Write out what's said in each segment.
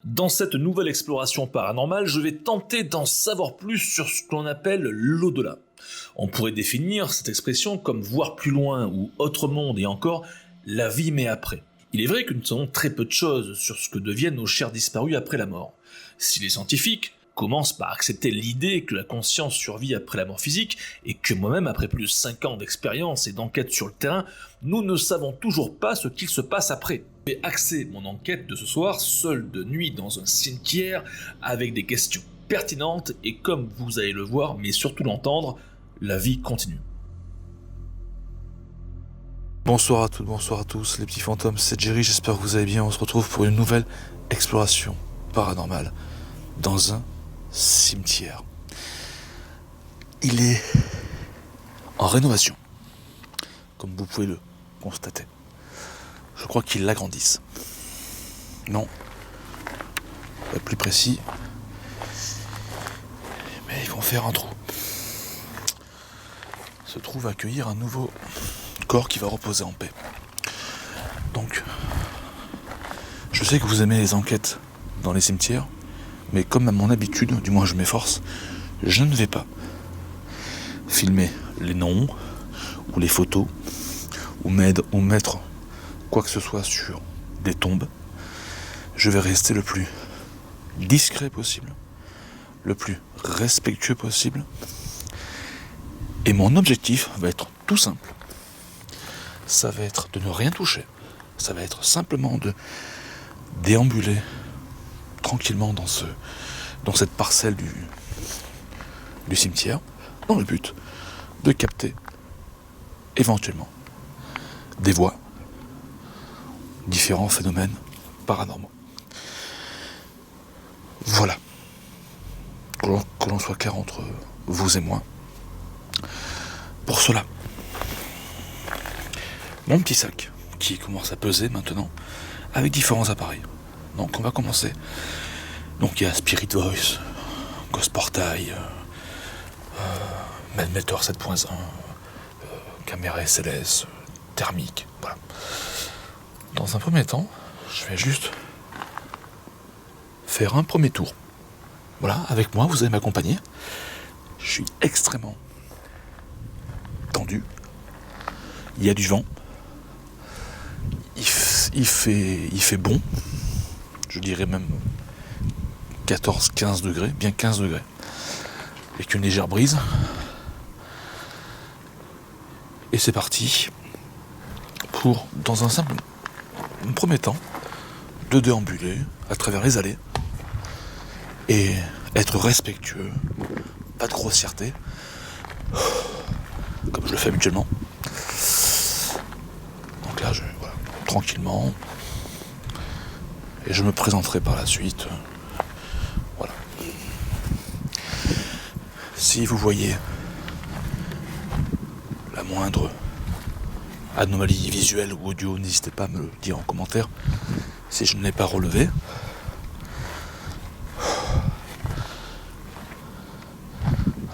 Dans cette nouvelle exploration paranormale, je vais tenter d'en savoir plus sur ce qu'on appelle l'au-delà. On pourrait définir cette expression comme voir plus loin ou autre monde et encore la vie mais après. Il est vrai que nous savons très peu de choses sur ce que deviennent nos chers disparus après la mort. Si les scientifiques commencent par accepter l'idée que la conscience survit après la mort physique et que moi-même, après plus de 5 ans d'expérience et d'enquête sur le terrain, nous ne savons toujours pas ce qu'il se passe après. J'ai axé mon enquête de ce soir seul de nuit dans un cimetière avec des questions pertinentes et comme vous allez le voir, mais surtout l'entendre, la vie continue. Bonsoir à toutes, bonsoir à tous, les petits fantômes, c'est Jerry, j'espère que vous allez bien. On se retrouve pour une nouvelle exploration paranormale dans un cimetière. Il est en rénovation, comme vous pouvez le constater. Je crois qu'ils l'agrandissent. Non, pour être plus précis, mais ils vont faire un trou. Se trouve accueillir un nouveau corps qui va reposer en paix. Donc, je sais que vous aimez les enquêtes dans les cimetières, mais comme à mon habitude, du moins je m'efforce, je ne vais pas filmer les noms ou les photos ou mettre quoi que ce soit sur des tombes. Je vais rester le plus discret possible, le plus respectueux possible, et mon objectif va être tout simple. Ça va être de ne rien toucher. Ça va être simplement de déambuler tranquillement dans cette parcelle du cimetière, dans le but de capter éventuellement des voix, différents phénomènes paranormaux. Voilà. Que l'on soit clair entre vous et moi. Pour cela, mon petit sac qui commence à peser maintenant avec différents appareils. Donc on va commencer. Donc il y a Spirit Voice, Ghost Portail, Melmeter 7.1, caméra SLS, thermique, voilà. Dans un premier temps, je vais juste faire un premier tour. Voilà, avec moi, vous allez m'accompagner. Je suis extrêmement tendu. Il y a du vent. Il fait bon. Je dirais même 14-15 degrés, bien 15 degrés. Avec une légère brise. Et c'est parti pour, dans un premier temps, de déambuler à travers les allées et être respectueux, pas de grossièreté, comme je le fais habituellement. Donc là, voilà, tranquillement, et je me présenterai par la suite. Voilà. Si vous voyez la moindre anomalie visuelle ou audio, n'hésitez pas à me le dire en commentaire si je ne l'ai pas relevé.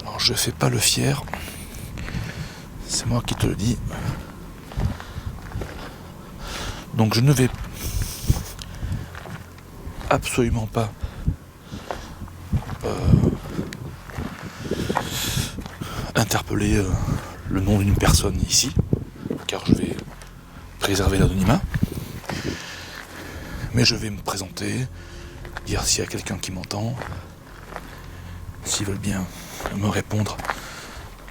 Alors je fais pas le fier, c'est moi qui te le dis. Donc je ne vais absolument pas interpeller le nom d'une personne ici, car je vais préserver l'anonymat. Mais je vais me présenter, dire s'il y a quelqu'un qui m'entend, s'ils veulent bien me répondre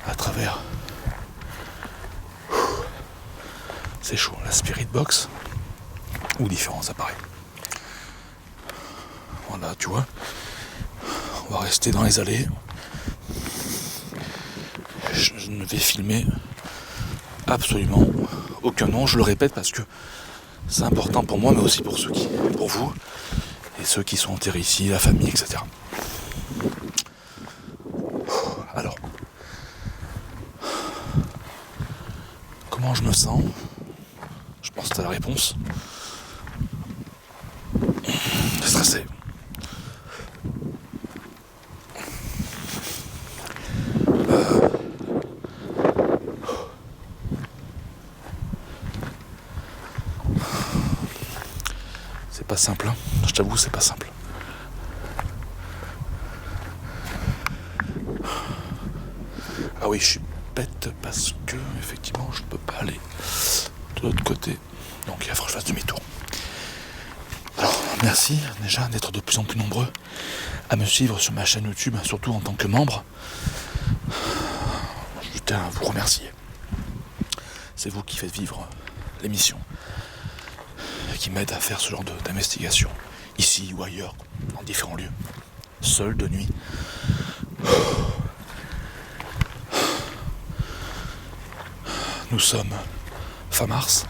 à travers. C'est chaud, la Spirit Box ou différents appareils. Voilà, tu vois, on va rester dans les allées. Je ne vais filmer absolument aucun nom, je le répète parce que c'est important pour moi, mais aussi pour pour vous et ceux qui sont enterrés ici, la famille, etc. Alors, comment je me sens ? Je pense que tu as la réponse. Stressé. C'est pas simple, hein. Je t'avoue, c'est pas simple. Ah oui, je suis bête parce que, effectivement, je ne peux pas aller de l'autre côté. Donc il va falloir que je fasse demi-tour. Alors, merci déjà d'être de plus en plus nombreux à me suivre sur ma chaîne YouTube, surtout en tant que membre. Je tiens à vous remercier. C'est vous qui faites vivre l'émission, qui m'aide à faire ce genre d'investigation, ici ou ailleurs, en différents lieux, seul, de nuit. Nous sommes fin mars.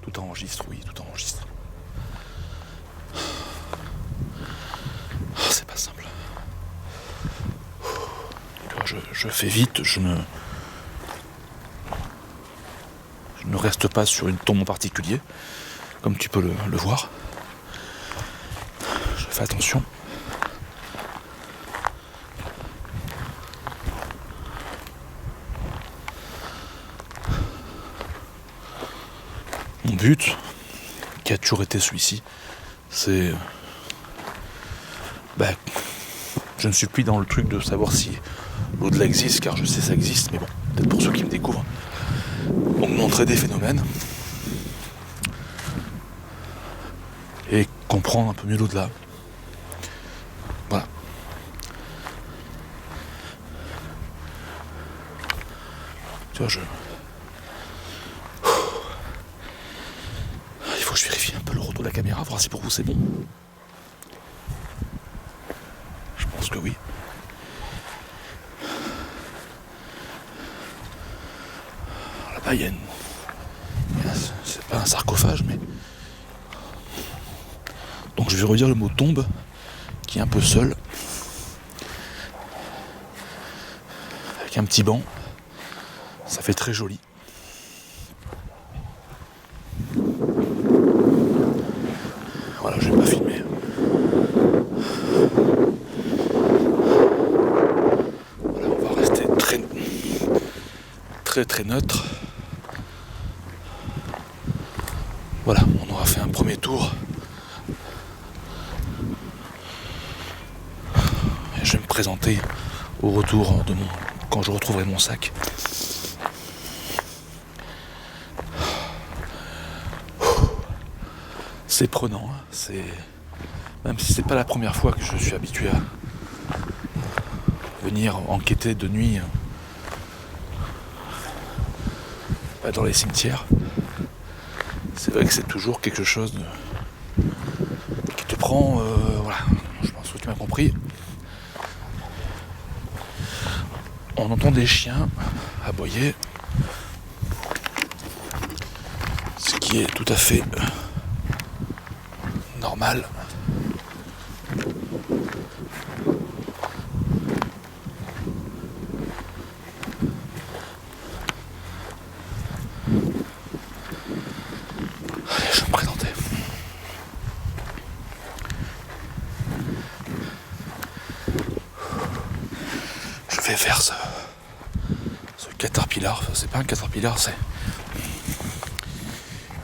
Tout enregistre, oui, tout enregistre. C'est pas simple. Je fais vite, je ne reste pas sur une tombe en particulier, comme tu peux le voir. Je fais attention. Mon but, qui a toujours été celui-ci, c'est... je ne suis plus dans le truc de savoir si l'au-delà existe, car je sais ça existe, mais bon, peut-être pour ceux qui me découvrent. Donc montrer des phénomènes et comprendre un peu mieux l'au-delà. Voilà. Tu vois, il faut que je vérifie un peu le retour de la caméra, voir si pour vous c'est bon. Je pense que oui. Là-bas, c'est pas un sarcophage, mais... Donc je vais redire le mot tombe, qui est un peu seul. Avec un petit banc. Ça fait très joli. Voilà, je vais pas filmer. Voilà, on va rester très neutre. Voilà, on aura fait un premier tour. Et je vais me présenter au retour quand je retrouverai mon sac. C'est prenant, hein. Même si c'est pas la première fois que je suis habitué à venir enquêter de nuit dans les cimetières. C'est vrai que c'est toujours quelque chose qui te prend, voilà, je pense que tu m'as compris. On entend des chiens aboyer, ce qui est tout à fait normal. Allez, je vais me présenter. Je vais vers ce caterpillar. C'est pas un caterpillar, c'est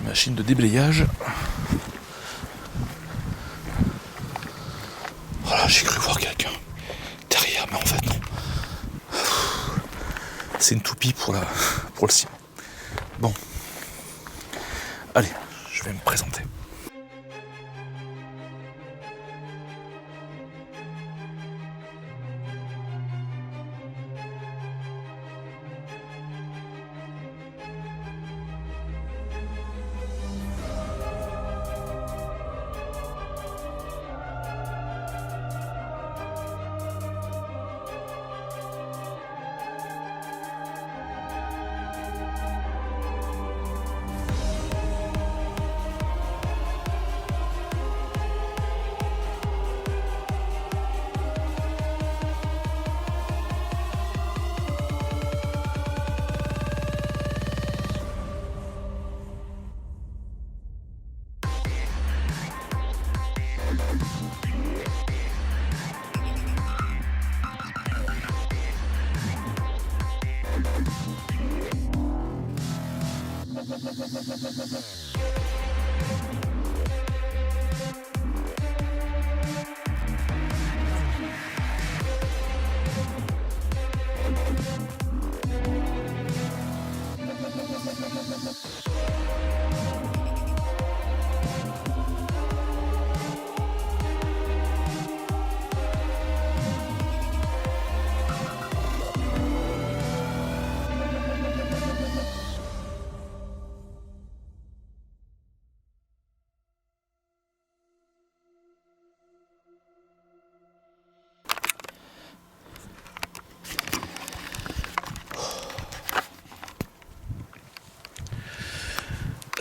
une machine de déblayage. Voilà, j'ai cru voir quelqu'un derrière, mais en fait non. C'est une toupie pour le ciment. Bon. Allez, je vais me présenter.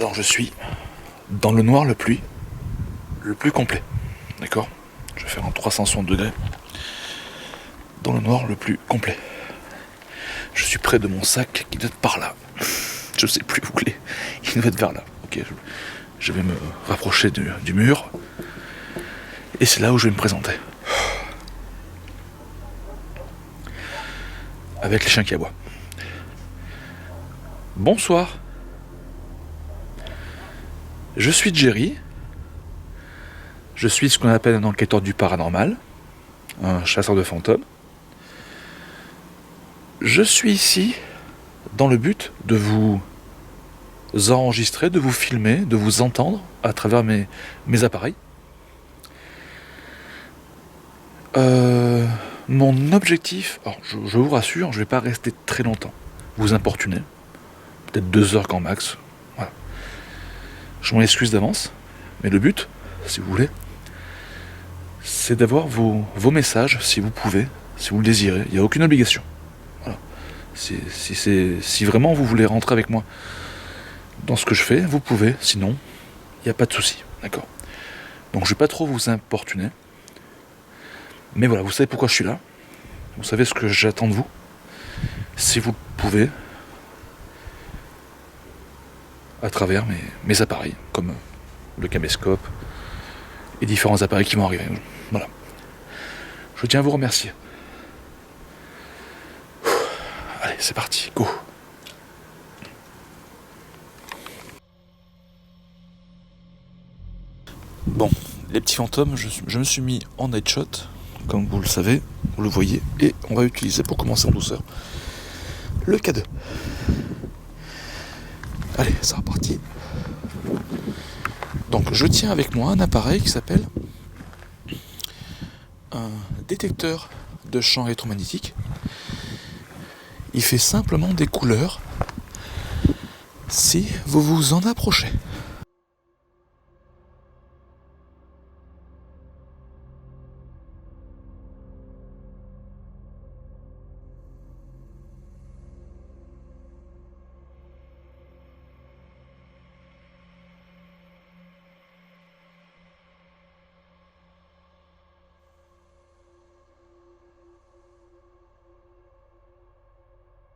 Alors je suis dans le noir le plus complet. D'accord ? Je vais faire en 360 degrés. Dans le noir le plus complet. Je suis près de mon sac qui doit être par là. Je sais plus où il est. Il doit être vers là. Ok, je vais me rapprocher du mur. Et c'est là où je vais me présenter. Avec les chiens qui aboient. Bonsoir. Je suis Jerry. Je suis ce qu'on appelle un enquêteur du paranormal. Un chasseur de fantômes. Je suis ici dans le but de vous enregistrer, de vous filmer, de vous entendre à travers mes appareils. Mon objectif, alors je vous rassure, je ne vais pas rester très longtemps, vous importuner, peut-être 2 heures grand max. Voilà. Je m'en excuse d'avance, mais le but, si vous voulez, c'est d'avoir vos messages, si vous pouvez, si vous le désirez. Il n'y a aucune obligation. Voilà. Si vraiment vous voulez rentrer avec moi dans ce que je fais, vous pouvez, sinon, il n'y a pas de souci, d'accord ? Donc je ne vais pas trop vous importuner. Mais voilà, vous savez pourquoi je suis là. Vous savez ce que j'attends de vous. Si vous pouvez, à travers mes appareils, comme le caméscope et différents appareils qui vont arriver. Voilà. Je tiens à vous remercier. Allez, c'est parti, go. Bon, les petits fantômes, je me suis mis en headshot, comme vous le savez, vous le voyez, et on va utiliser pour commencer en douceur le K2. Allez, c'est reparti. Donc je tiens avec moi un appareil qui s'appelle un détecteur de champs électromagnétiques. Il fait simplement des couleurs si vous vous en approchez.